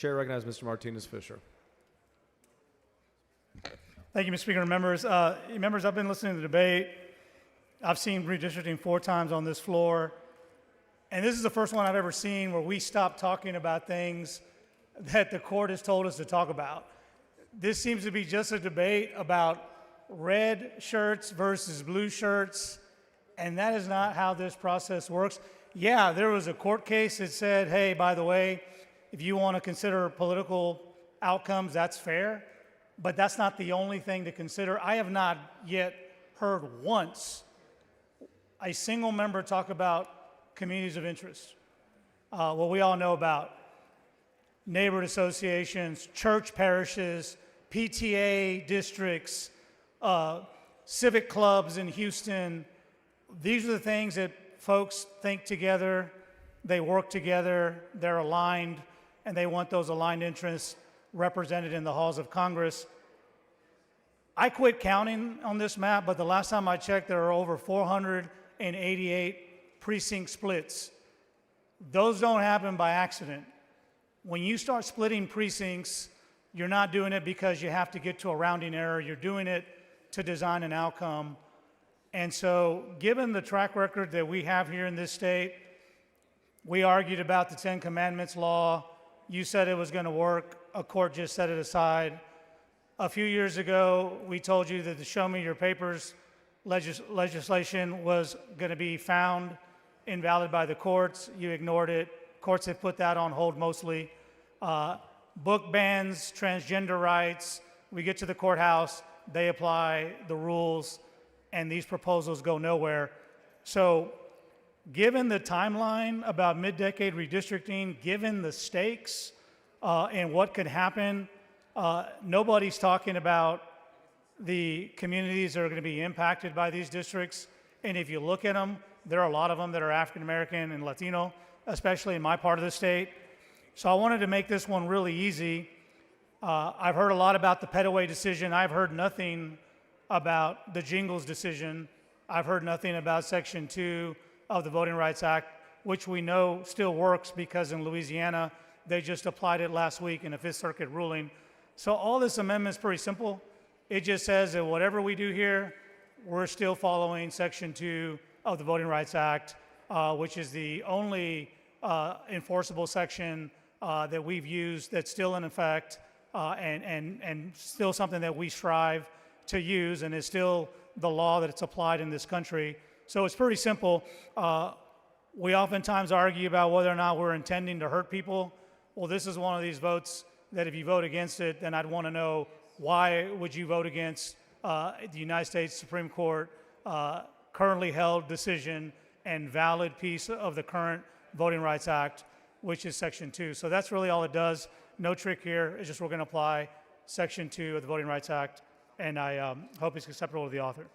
Chair recognizes Mr. Martinez Fischer. Thank you, Mr. Speaker. Members, I've been listening to the debate. I've seen redistricting 4 times on this floor, and this is the first one I've ever seen where we stop talking about things that the court has told us to talk about. This seems to be just a debate about red shirts versus blue shirts, and that is not how this process works. Yeah, there was a court case that said, hey, by the way, if you want to consider political outcomes, that's fair, but that's not the only thing to consider. I have not yet heard once a single member talk about communities of interest. What we all know about neighborhood associations, church parishes, PTA districts, civic clubs in Houston. These are the things that folks think together, they work together, they're aligned, and they want those aligned interests represented in the halls of Congress. I quit counting on this map, but the last time I checked, there are over 488 precinct splits. Those don't happen by accident. When you start splitting precincts, you're not doing it because you have to get to a rounding error. You're doing it to design an outcome. And so, given the track record that we have here in this state, we argued about the 10 Commandments law. You said it was going to work. A court just set it aside. A few years ago, we told you that the Show Me Your Papers legislation was going to be found invalid by the courts. You ignored it. Courts have put that on hold mostly. Book bans, transgender rights. We get to the courthouse, they apply the rules, and these proposals go nowhere. So, given the timeline about mid-decade redistricting, given the stakes and what could happen, nobody's talking about the communities that are going to be impacted by these districts. And if you look at them, there are a lot of them that are African American and Latino, especially in my part of the state. So I wanted to make this one really easy. I've heard a lot about the Petaway decision. I've heard nothing about the Jingles decision. I've heard nothing about Section 2 of the Voting Rights Act, which we know still works because in Louisiana, they just applied it last week in a Fifth Circuit ruling. So all this amendment is pretty simple. It just says that whatever we do here, we're still following Section 2 of the Voting Rights Act, which is the only enforceable section that we've used that's still in effect and still something that we strive to use, and is still the law that it's applied in this country. So it's pretty simple. We oftentimes argue about whether or not we're intending to hurt people. Well, this is one of these votes that if you vote against it, then I'd want to know why would you vote against the United States Supreme Court currently held decision and valid piece of the current Voting Rights Act, which is Section 2. So that's really all it does. No trick here. It's just we're going to apply Section 2 of the Voting Rights Act, and I hope it's acceptable to the author.